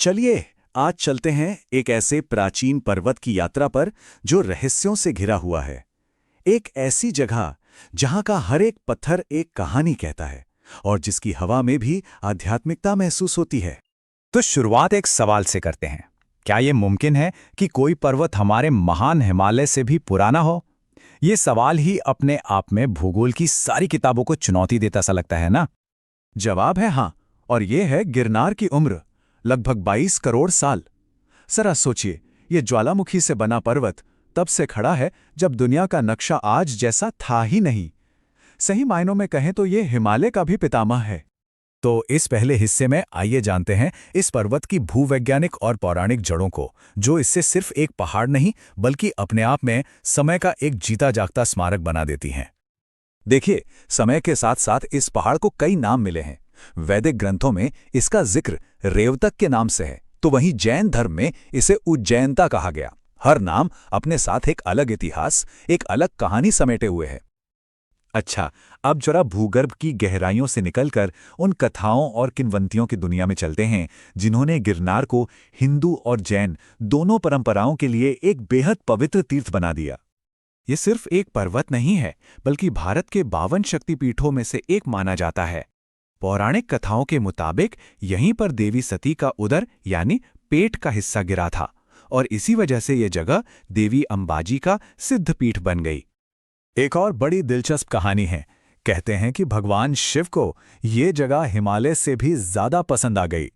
चलिए आज चलते हैं एक ऐसे प्राचीन पर्वत की यात्रा पर जो रहस्यों से घिरा हुआ है। एक ऐसी जगह जहां का हर एक पत्थर एक कहानी कहता है और जिसकी हवा में भी आध्यात्मिकता महसूस होती है। तो शुरुआत एक सवाल से करते हैं। क्या ये मुमकिन है कि कोई पर्वत हमारे महान हिमालय से भी पुराना हो? ये सवाल ही अपने आप में भूगोल की सारी किताबों को चुनौती देता सा लगता है ना? जवाब है हाँ, और ये है गिरनार की उम्र, लगभग 22 करोड़ साल। जरा सोचिए, ये ज्वालामुखी से बना पर्वत तब से खड़ा है जब दुनिया का नक्शा आज जैसा था ही नहीं। सही मायनों में कहें तो ये हिमालय का भी पितामह है। तो इस पहले हिस्से में आइए जानते हैं इस पर्वत की भूवैज्ञानिक और पौराणिक जड़ों को, जो इससे सिर्फ एक पहाड़ नहीं बल्कि अपने आप में समय का एक जीता जागता स्मारक बना देती हैं। देखिए, समय के साथ साथ इस पहाड़ को कई नाम मिले हैं। वैदिक ग्रंथों में इसका जिक्र रेवतक के नाम से है, तो वहीं जैन धर्म में इसे उज्जैनता कहा गया। हर नाम अपने साथ एक अलग इतिहास, एक अलग कहानी समेटे हुए है। अच्छा, अब जरा भूगर्भ की गहराइयों से निकलकर उन कथाओं और किंवदंतियों की दुनिया में चलते हैं जिन्होंने गिरनार को हिंदू और जैन दोनों परंपराओं के लिए एक बेहद पवित्र तीर्थ बना दिया। ये सिर्फ एक पर्वत नहीं है, बल्कि भारत के 52 शक्तिपीठों में से एक माना जाता है। पौराणिक कथाओं के मुताबिक यहीं पर देवी सती का उदर यानी पेट का हिस्सा गिरा था और इसी वजह से ये जगह देवी अंबाजी का सिद्धपीठ बन गई। एक और बड़ी दिलचस्प कहानी है। कहते हैं कि भगवान शिव को ये जगह हिमालय से भी ज्यादा पसंद आ गई।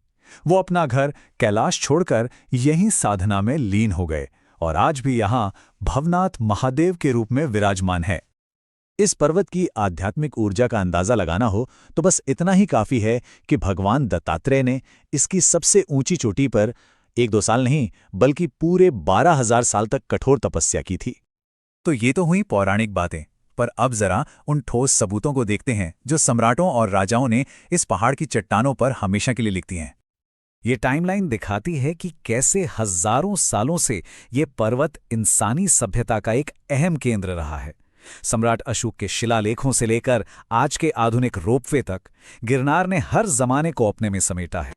वो अपना घर कैलाश छोड़कर यहीं साधना में लीन हो गए और आज भी यहाँ भवनाथ महादेव के रूप में विराजमान है। इस पर्वत की आध्यात्मिक ऊर्जा का अंदाजा लगाना हो तो बस इतना ही काफी है कि भगवान दत्तात्रेय ने इसकी सबसे ऊंची चोटी पर 1-2 साल नहीं बल्कि पूरे 12,000 साल तक कठोर तपस्या की थी। तो ये तो हुई पौराणिक बातें, पर अब जरा उन ठोस सबूतों को देखते हैं जो सम्राटों और राजाओं ने इस पहाड़ की चट्टानों पर हमेशा के लिए लिखती हैं। ये टाइमलाइन दिखाती है कि कैसे हजारों सालों से ये पर्वत इंसानी सभ्यता का एक अहम केंद्र रहा है। सम्राट अशोक के शिलालेखों से लेकर आज के आधुनिक रोपवे तक गिरनार ने हर जमाने को अपने में समेटा है।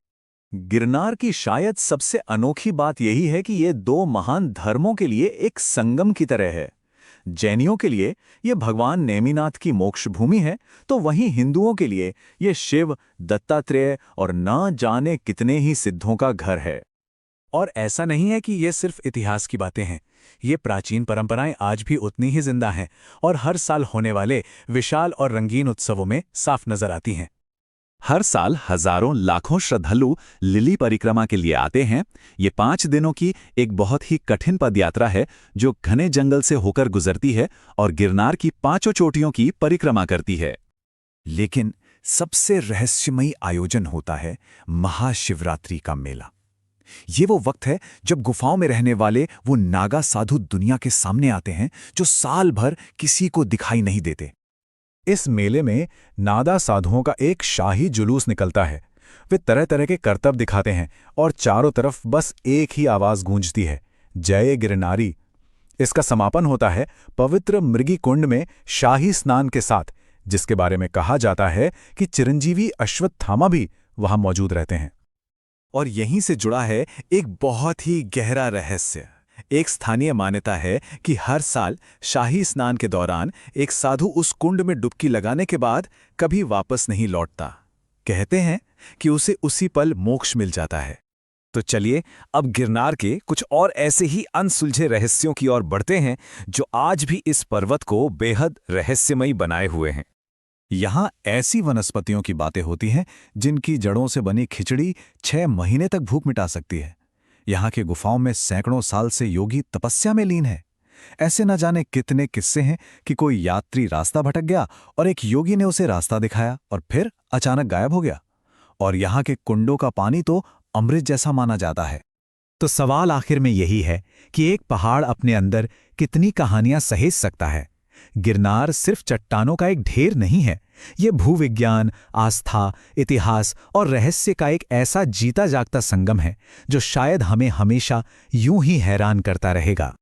गिरनार की शायद सबसे अनोखी बात यही है कि ये दो महान धर्मों के लिए एक संगम की तरह है। जैनियों के लिए ये भगवान नेमिनाथ की मोक्ष भूमि है, तो वहीं हिंदुओं के लिए ये शिव, दत्तात्रेय और न जाने कितने ही सिद्धों का घर है। और ऐसा नहीं है कि ये सिर्फ इतिहास की बातें हैं। ये प्राचीन परंपराएं आज भी उतनी ही जिंदा हैं और हर साल होने वाले विशाल और रंगीन उत्सवों में साफ नजर आती हैं। हर साल हजारों लाखों श्रद्धालु लिली परिक्रमा के लिए आते हैं। ये 5 दिनों की एक बहुत ही कठिन पदयात्रा है जो घने जंगल से होकर गुजरती है और गिरनार की 5 चोटियों की परिक्रमा करती है। लेकिन सबसे रहस्यमयी आयोजन होता है महाशिवरात्रि का मेला। ये वो वक्त है जब गुफाओं में रहने वाले वो नागा साधु दुनिया के सामने आते हैं जो साल भर किसी को दिखाई नहीं देते। इस मेले में नागा साधुओं का एक शाही जुलूस निकलता है। वे तरह तरह के करतब दिखाते हैं और चारों तरफ बस एक ही आवाज गूंजती है, जय गिरनारी। इसका समापन होता है पवित्र मृगी कुंड में शाही स्नान के साथ, जिसके बारे में कहा जाता है कि चिरंजीवी अश्वत्थामा भी वहां मौजूद रहते हैं। और यहीं से जुड़ा है एक बहुत ही गहरा रहस्य। एक स्थानीय मान्यता है कि हर साल शाही स्नान के दौरान एक साधु उस कुंड में डुबकी लगाने के बाद कभी वापस नहीं लौटता। कहते हैं कि उसे उसी पल मोक्ष मिल जाता है। तो चलिए अब गिरनार के कुछ और ऐसे ही अनसुलझे रहस्यों की ओर बढ़ते हैं जो आज भी इस पर्वत को बेहद रहस्यमयी बनाए हुए हैं। यहाँ ऐसी वनस्पतियों की बातें होती हैं जिनकी जड़ों से बनी खिचड़ी 6 महीने तक भूख मिटा सकती है। यहाँ के गुफाओं में सैकड़ों साल से योगी तपस्या में लीन है। ऐसे न जाने कितने किस्से हैं कि कोई यात्री रास्ता भटक गया और एक योगी ने उसे रास्ता दिखाया और फिर अचानक गायब हो गया। और यहाँ के कुंडों का पानी तो अमृत जैसा माना जाता है। तो सवाल आखिर में यही है कि एक पहाड़ अपने अंदर कितनी कहानियां सहेज सकता है। गिरनार सिर्फ चट्टानों का एक ढेर नहीं है, ये भूविज्ञान, आस्था, इतिहास और रहस्य का एक ऐसा जीता जागता संगम है जो शायद हमें हमेशा यूं ही हैरान करता रहेगा।